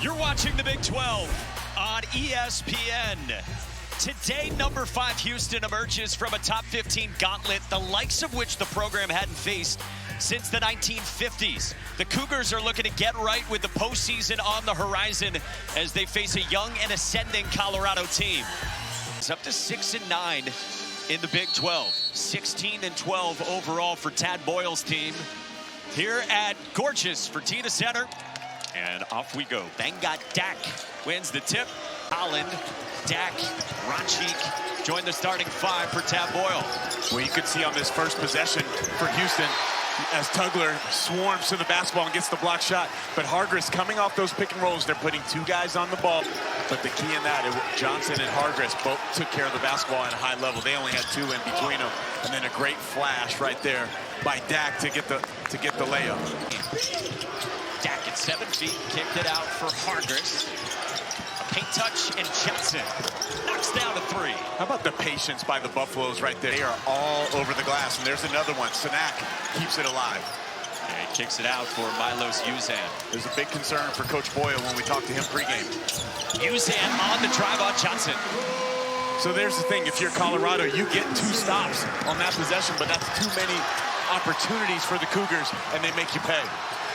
You're watching the Big 12 on ESPN. Today, number 5 Houston emerges from a top 15 gauntlet, the likes of which the program hadn't faced since the 1950s. The Cougars are looking to get right with the postseason on the horizon as they face a young and ascending Colorado team. It's up to 6-9 in the Big 12, 16-12 overall for Tad Boyle's team. Here at Gorgeous Fertitta Center. And off we go. Bengot Dak wins the tip. Holland, Dak, Ronchik join the starting 5 for Tad Boyle. Well, you could see on this first possession for Houston as Tugler swarms to the basketball and gets the block shot. But Hargress coming off those pick and rolls, they're putting 2 guys on the ball. But the key in that, Johnson and Hargress both took care of the basketball at a high level. They only had 2 in between them. And then a great flash right there by Dak to get the layup. Dak at 7 feet, kicked it out for Hargress. A paint touch, and Johnson knocks down a 3. How about the patience by the Buffaloes right there? They are all over the glass, and there's another one. Sanak keeps it alive. And he kicks it out for Milos Uzan. There's a big concern for Coach Boyle when we talk to him pregame. Uzan on the drive on Johnson. So there's the thing, if you're Colorado, you get 2 stops on that possession, but that's too many opportunities for the Cougars, and they make you pay.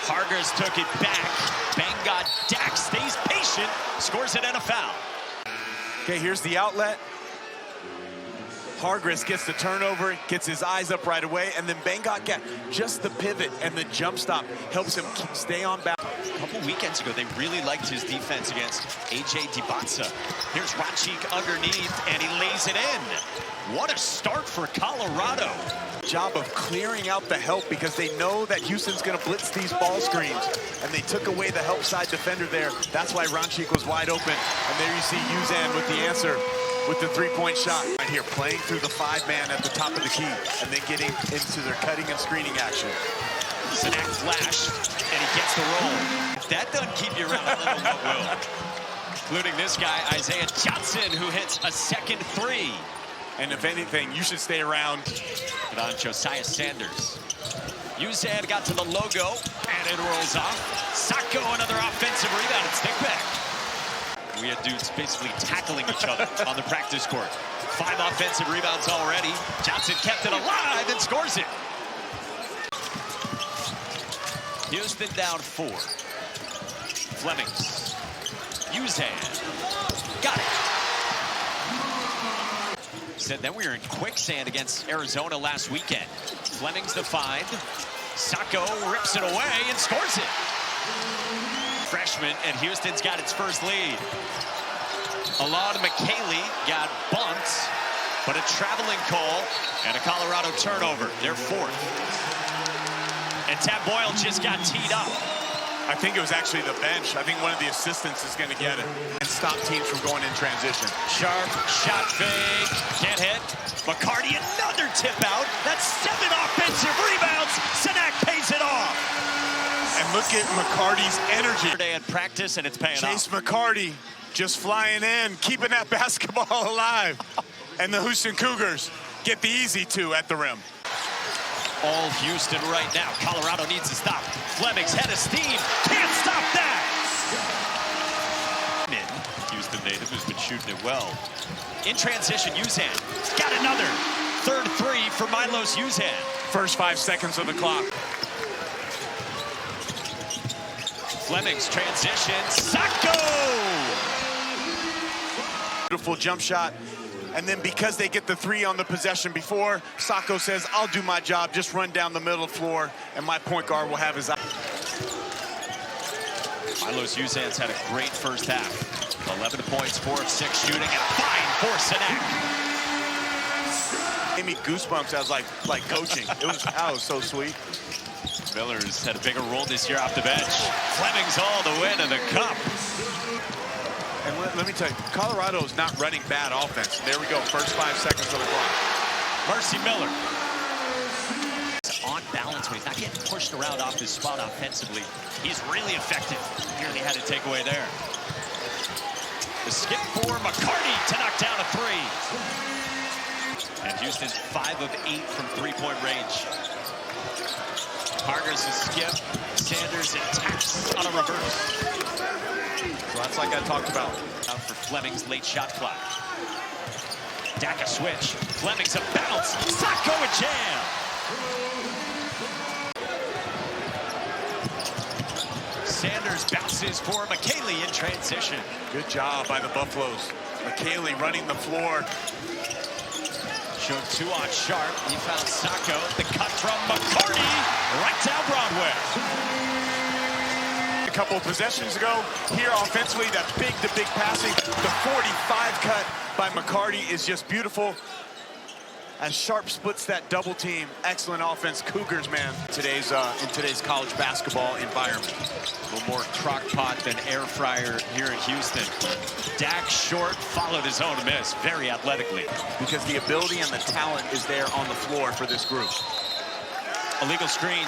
Hargress took it back. Bengot Dak stays patient, scores it and a foul. Okay, here's the outlet. Hargress gets the turnover, gets his eyes up right away, and then Bengot just the pivot and the jump stop helps him stay on balance. A couple weekends ago, they really liked his defense against A.J. Dibatsa. Here's Ronchik underneath, and he lays it in. What a start for Colorado. Job of clearing out the help because they know that Houston's going to blitz these ball screens, and they took away the help side defender there. That's why Ronchik was wide open, and there you see Uzan with the answer with the 3-point shot. Right here, playing through the 5-man at the top of the key, and then getting into their cutting and screening action. Sanak flash, and he gets the roll. If that doesn't keep you around, I don't know what will. Including this guy, Isaiah Johnson, who hits a second 3. And if anything, you should stay around. But on Josiah Sanders. Uzan got to the logo, and it rolls off. Sacco, another offensive rebound and stick back. We had dudes basically tackling each other on the practice court. 5 offensive rebounds already. Johnson kept it alive and scores it. Houston down 4. Flemings. Uzan. Got it. Said then we were in quicksand against Arizona last weekend. Flemings the find. Sacco rips it away and scores it. Freshman, and Houston's got its first lead. Alon McKaylee got bumped, but a traveling call and a Colorado turnover. They're 4th. And Tad Boyle just got teed up. I think it was actually the bench. I think one of the assistants is going to get it and stop teams from going in transition. Sharp shot fake, can't hit. McCarty, another tip out. That's 7 offensive rebounds. Sanak pays it off. And look at McCarty's energy. Day at practice, and it's paying off. Chase McCarty just flying in, keeping that basketball alive. And the Houston Cougars get the easy 2 at the rim. All Houston right now. Colorado needs to stop. Fleming's head of steam. Can't stop that. Houston native who's been shooting it well. In transition, Uzan. Got another. 3rd 3 for Milos Uzan. First 5 seconds of the clock. Fleming's transition. Sacco! Beautiful jump shot. And then because they get the 3 on the possession before, Sacco says, I'll do my job, just run down the middle of the floor, and my point guard will have his eye. Milos Uzan's had a great first half. 11 points, 4 of 6 shooting, and a fine for Sanak. Gave me goosebumps. I was like coaching. That was so sweet. Miller's had a bigger role this year off the bench. Fleming's all the way to the cup. And let me tell you, Colorado's not running bad offense. There we go, first 5 seconds of the clock. Marcy Miller. On balance, but he's not getting pushed around off his spot offensively. He's really effective. Nearly had a takeaway there. The skip for McCarty to knock down a 3. And Houston's 5 of 8 from 3-point range. Hargress' skip. Sanders attacks on a reverse. So that's like I talked about. Out for Fleming's late shot clock. Dak a switch. Fleming's a bounce. Sacco a jam. Sanders bounces for McKaylee in transition. Good job by the Buffaloes. McKaylee running the floor. Showed 2 on Sharp. He found Sacco. The cut from McCarty. Right down Broadway. A couple of possessions ago, here offensively, that big-to-big passing. The 45 cut by McCarty is just beautiful. As Sharp splits that double team, excellent offense. Cougars, man, in today's college basketball environment. A little more crock pot than air fryer here in Houston. Dak short, followed his own miss very athletically. Because the ability and the talent is there on the floor for this group. Illegal screen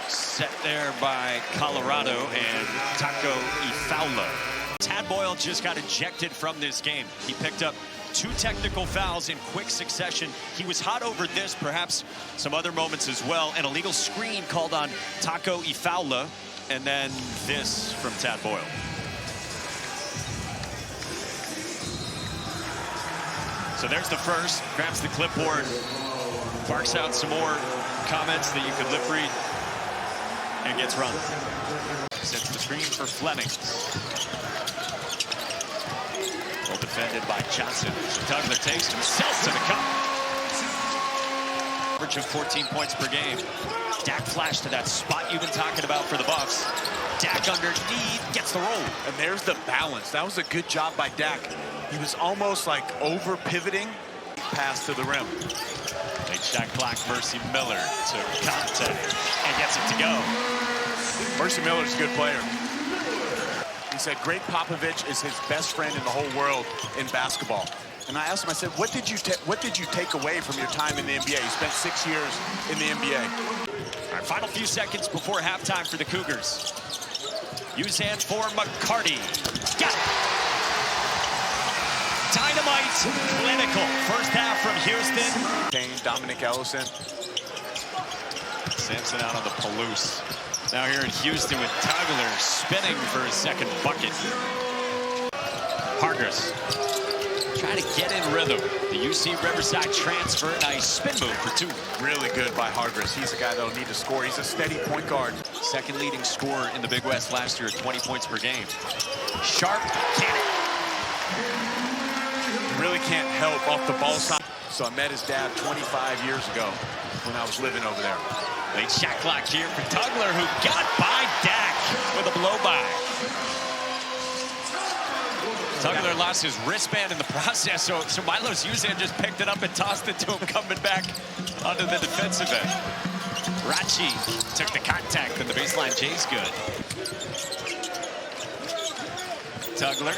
set there by Colorado and Taco Ifeula. Tad Boyle just got ejected from this game. He picked up 2 technical fouls in quick succession. He was hot over this, perhaps some other moments as well. An illegal screen called on Taco Ifeula, and then this from Tad Boyle. So there's the first, grabs the clipboard, barks out some more comments that you could lip read, and gets run. Sets the screen for Fleming. Well defended by Johnson. Tugler takes himself to the cup. Average of 14 points per game. Dak flash to that spot you've been talking about for the Buffs. Dak underneath, gets the roll. And there's the balance. That was a good job by Dak. He was almost like over pivoting. Pass to the rim. Late shot clock, Mercy Miller to contact and gets it to go. Mercy Miller's a good player. He said Greg Popovich is his best friend in the whole world in basketball. And I asked him, I said, what did you take away from your time in the NBA? You spent 6 years in the NBA. All right, final few seconds before halftime for the Cougars. Uzan for McCarty. Got it. Dynamite, clinical. First half from Houston. Kane, Dominic Ellison. Sampson out on the Palouse. Now here in Houston with Tugler spinning for his second bucket. Hargis trying to get in rhythm. The UC Riverside transfer, nice spin move for 2. Really good by Hargis. He's a guy that'll need to score. He's a steady point guard. Second leading scorer in the Big West last year at 20 points per game. Sharp, can it. Really can't help off the ball side. So I met his dad 25 years ago when I was living over there. Late shot clock here for Tugler, who got by Dak with a blow-by. Tugler lost his wristband in the process, so Milos Uzan just picked it up and tossed it to him coming back onto the defensive end. Rachi took the contact, and the baseline Jay's good. Tugler,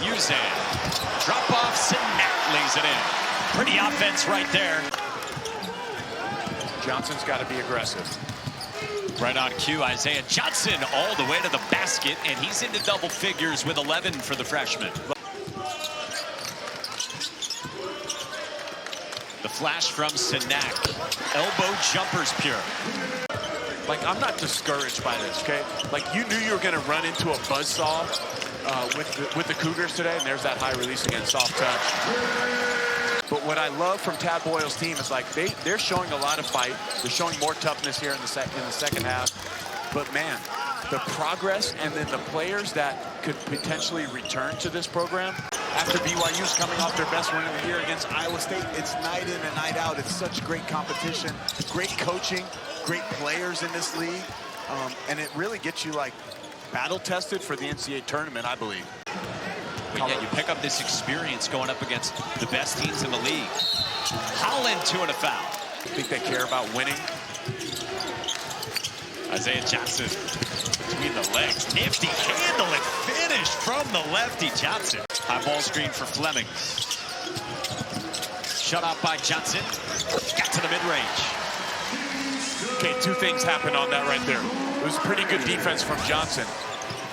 Uzan, drop off, Sinak lays it in. Pretty offense right there. Johnson's got to be aggressive. Right on cue, Isaiah Johnson all the way to the basket, and he's into double figures with 11 for the freshman. The flash from Sinak. Elbow jumpers pure. Like, I'm not discouraged by this, okay? Like, you knew you were going to run into a buzzsaw with the Cougars today, and there's that high release again, soft touch. But what I love from Tad Boyle's team is like they're showing a lot of fight. They're showing more toughness here in the second half. But man, the progress and then the players that could potentially return to this program after BYU's coming off their best win of the year against Iowa State, it's night in and night out. It's such great competition, great coaching, great players in this league, and it really gets you like battle tested for the NCAA tournament, I believe. But yet you pick up this experience going up against the best teams in the league. Holland 2 and a foul. I think they care about winning. Isaiah Johnson between the legs. Nifty handle and finish from the lefty Johnson. High ball screen for Fleming. Shut off by Johnson. Got to the mid-range. Okay, 2 things happened on that right there. It was pretty good defense from Johnson.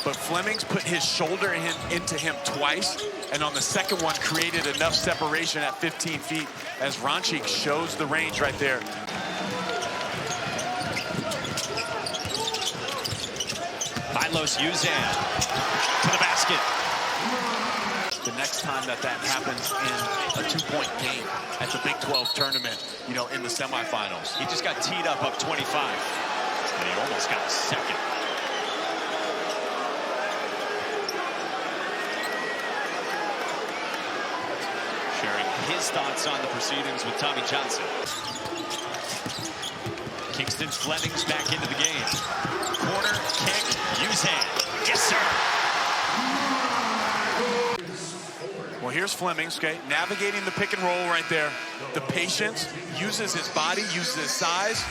But Fleming's put his shoulder into him twice, and on the second one created enough separation at 15 feet as Ronchik shows the range right there. Milos Uzan next time that happens in a 2-point game at the Big 12 tournament, you know, in the semifinals. He just got teed up 25. And he almost got a second. Sharing his thoughts on the proceedings with Tommy Johnson. Kingston Fleming's back into the game. Corner kick, Uzan. Yes, sir. Well, here's Flemings, okay, navigating the pick and roll right there. The patience, uses his body, uses his size,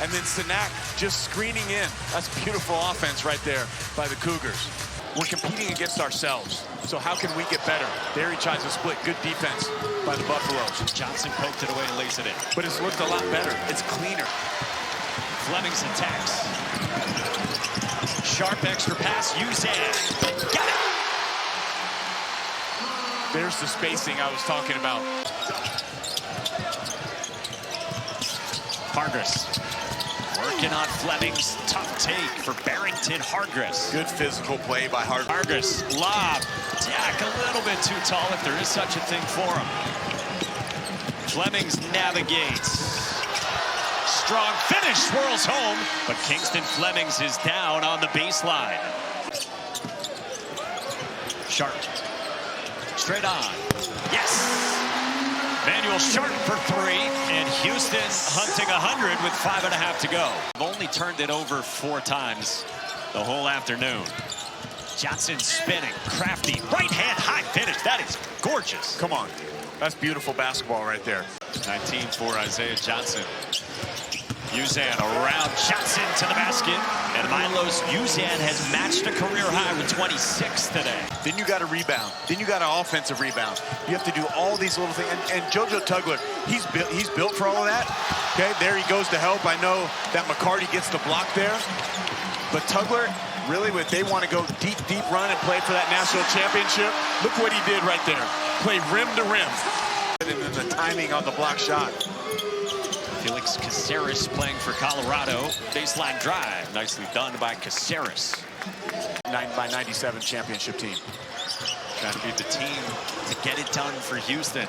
and then Sinak just screening in. That's beautiful offense right there by the Cougars. We're competing against ourselves, so how can we get better? There he tries to split. Good defense by the Buffaloes. Johnson poked it away and lays it in. But it's looked a lot better. It's cleaner. Flemings attacks. Sharp extra pass, Uzan. Got it! There's the spacing I was talking about. Hargis working on Fleming's tough take for Barrington Hargis. Good physical play by Hargis. Hargis, lob, Jack a little bit too tall if there is such a thing for him. Flemings navigates. Strong finish, swirls home, but Kingston Flemings is down on the baseline. Sharp. Straight on. Yes! Manuel Sharp for 3, and Houston hunting 100 with 5.5 to go. They've only turned it over 4 times the whole afternoon. Johnson spinning, crafty, right hand high finish. That is gorgeous. Come on. That's beautiful basketball right there. 19 for Isaiah Johnson. Uzan around Johnson to the basket, and Milos Uzan has matched a career high with 26 today. Then you got a rebound. Then you got an offensive rebound. You have to do all these little things. And JoJo Tugler, he's built for all of that. Okay, there he goes to help. I know that McCarty gets the block there, but Tugler, really, if they want to go deep run and play for that national championship, look what he did right there. Play rim to rim. And then the timing on the block shot. Felix Caceres playing for Colorado. Baseline drive. Nicely done by Caceres. 9x97 championship team. Trying to be the team to get it done for Houston.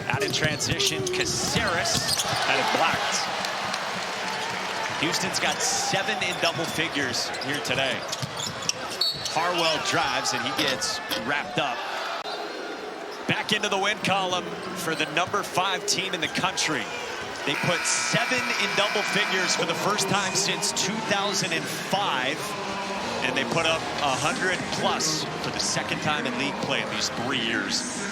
Out in transition, Caceres had it blocked. Houston's got 7 in double figures here today. Harwell drives and he gets wrapped up. Back into the win column for the number 5 team in the country. They put 7 in double figures for the first time since 2005. And they put up 100 plus for the second time in league play in these 3 years.